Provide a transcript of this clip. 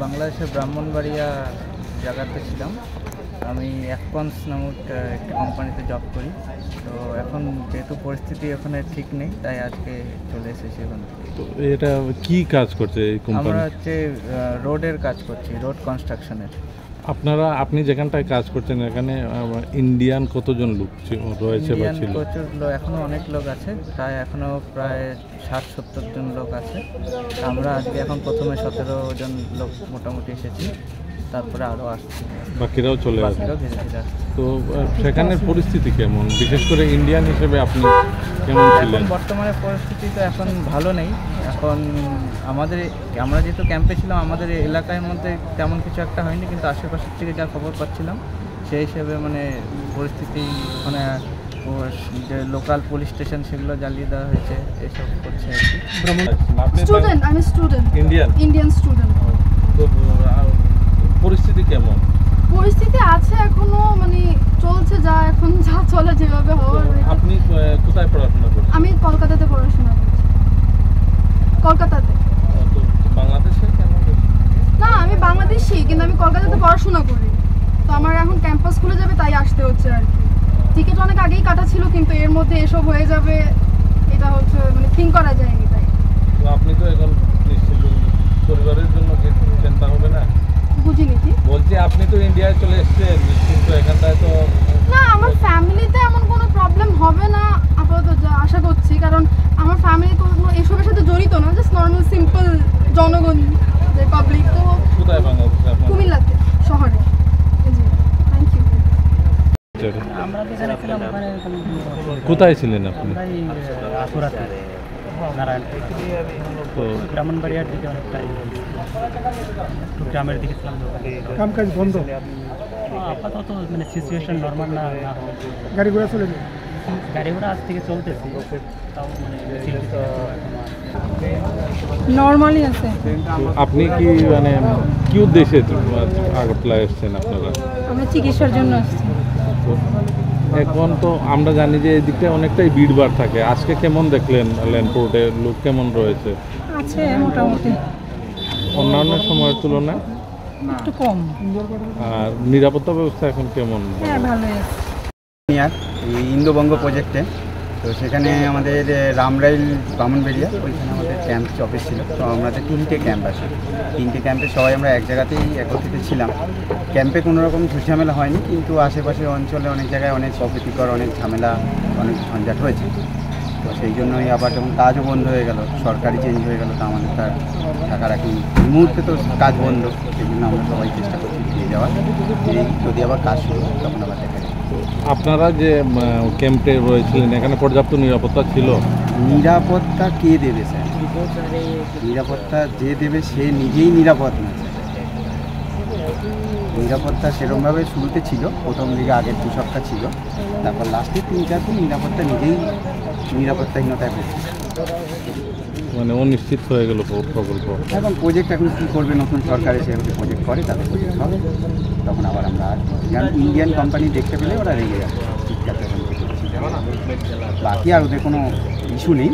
বাংলাদেশের ব্রাহ্মণবাড়িয়া জায়গাতে ছিলাম। আমি অ্যাকপন্স নামক একটা কোম্পানিতে জব করি। তো এখন যেহেতু পরিস্থিতি ওখানে ঠিক নেই, তাই আজকে চলে এসেছি ওখানে। তো এটা কি কাজ করছে এই কোম্পানি? আমরা হচ্ছে রোডের কাজ করছি, রোড কনস্ট্রাকশনের। আপনি যেখানটায় কাজ করছেন এখানে ইন্ডিয়ান কতজন লোক রয়েছে বা ছিল? প্রচুর লোক, এখনও অনেক লোক আছে, প্রায় 60-70 জন লোক আছে। আমরা আজকে এখন প্রথমে 17 জন লোক মোটামুটি এসেছি, তারপরে আরও আসছে, বাকিরাও চলে আসছে। ধীরে ধীরে আসছে। তো সেখানের পরিস্থিতি কেমন, বিশেষ করে ইন্ডিয়ান হিসেবে আপনি কেমন ছিলেন? বর্তমানে পরিস্থিতি তো এখন ভালো নেই। এখন আমরা যেহেতু ক্যাম্পে ছিলাম, আমাদের এলাকার মধ্যে তেমন কিছু একটা হয়নি, কিন্তু আশেপাশের থেকে যা খবর পাচ্ছিলাম সেই হিসেবে পরিস্থিতি ওখানে যে লোকাল পুলিশ স্টেশন সেগুলো জ্বালিয়ে দেওয়া হয়েছে, এসব করছে আর কি। স্টুডেন্ট, আমি স্টুডেন্ট, ইন্ডিয়ান স্টুডেন্ট। তো পরিস্থিতি কেমন? পরিস্থিতি আছে এখনো, চলছে এখন যা চলে যেভাবে হওয়ার। আপনি কোথায় পড়াশোনা করছেন? আমি কলকাতাতে পড়াশোনা করছি। কলকাতাতে? তো বাংলাদেশে কেন? না, আমি বাংলাদেশি, কিন্তু আমি কলকাতাতে পড়াশোনা করি। তো আমার এখন ক্যাম্পাস খুলে যাবে, তাই আসতে হচ্ছে আর কি। টিকিট অনেক আগেই কাটা ছিল, কিন্তু এর মধ্যে এসব হয়ে যাবে এটা হচ্ছে থিঙ্ক করা যায়নি। তাই তো আপনি তো এখন নিশ্চিত পরিবারের জন্য চিন্তা হবে না? বুঝিনি কি বলছি, আপনি তো ইন্ডিয়ায় চলে এসেছেন, কিন্তু এখানটায় তো না, আমার ফ্যামিলিতে এমন কোনো প্রবলেম হবে না আপাতত, যা আশা করছি। কারণ আমার ফ্যামিলি কোনো এসবের সাথে জড়িত না, জাস্ট নর্মাল সিম্পল জনগণ, যে পাবলিক। তো কোথায় বাংলাদেশে? কুমিল্লাতে শহরে। জি, থ্যাংক ইউ। আমরা যেখানে ছিলাম ওখানে কোথায় ছিলেন আপনি? আশুরাতে, নারায়ণ, তো ব্রাহ্মণবাড়িয়ার দিকে অনেকটাই গ্রামের দিকে ছিলাম। কাজ বন্ধ, আপাতত সিচুয়েশন নর্মাল না গাড়ি ঘোড়া চলে যায়। গাড়ি ঘোড়া আজ থেকে চলতেছে, তাও নর্মালি আছে। আপনি কি কি উদ্দেশ্যে আগরতলায় এসেছেন আপনারা? আমরা চিকিৎসার জন্য আসছি। তো এখন তো আমরা জানি যে এই দিকটা অনেকটাই ভিড়ভাড় থাকে। আজকে কেমন দেখলেন ল্যান্ডপোর্টে লোক কেমন রয়েছে? আছে মোটামুটি, অন্যান্য সময়ের তুলনায় একটু কম। আর নিরাপত্তা ব্যবস্থা এখন কেমন? হ্যাঁ, ভালোই আছে। এই ইন্দোবঙ্গ প্রজেক্টে, তো সেখানে আমাদের রামরাইল ব্রাহ্মণবাড়িয়া, ওইখানে আমাদের ক্যাম্প অফিস ছিল। তো আমাদের 3টে ক্যাম্প আছে, 3টে ক্যাম্পে সবাই আমরা এক জায়গাতেই একত্রিত ছিলাম। ক্যাম্পে কোনো রকম ঝামেলা হয়নি, কিন্তু আশেপাশের অঞ্চলে অনেক জায়গায় অনেক অপ্রীতিকর, অনেক ঝামেলা, অনেক ঝঞ্ঝাট হয়েছে। তো সেই জন্যই আবার যখন কাজও বন্ধ হয়ে গেল, সরকারি চেঞ্জ হয়ে গেল, তো আমাদের তার টাকা রাখি এই মুহূর্তে তো কাজ বন্ধ। সেই জন্য আমরা সবাই চেষ্টা করছি ফিরে যাওয়ার, যদি আবার কাজ শুরু হয় তখন আবার দেখা যায়। আপনারা যে ক্যাম্পে রয়েছিলেন এখানে পর্যাপ্ত নিরাপত্তা ছিল? নিরাপত্তা কে দেবে স্যার? নিরাপত্তা যে দেবে সে নিজেই নিরাপদ না স্যার। নিরাপত্তা সেরকমভাবে শুরুতে ছিল, প্রথম দিকে আগের 2 সপ্তাহ ছিল, তারপর লাস্টে 3-4 দিন নিরাপত্তা নিজেই নিরাপত্তাহীনতায় পড়ছে। অনিশ্চিত হয়ে গেল প্রকল্প। এখন প্রজেক্ট এখন কী করবে, নতুন সরকার এসে প্রজেক্ট করে, তাদের প্রজেক্ট হবে, তখন আবার আমরা ইন্ডিয়ান কোম্পানি দেখতে পেলে ওরা রেগে যাবে, চিৎকার। বাকি আর ওদের কোনো ইস্যু নেই।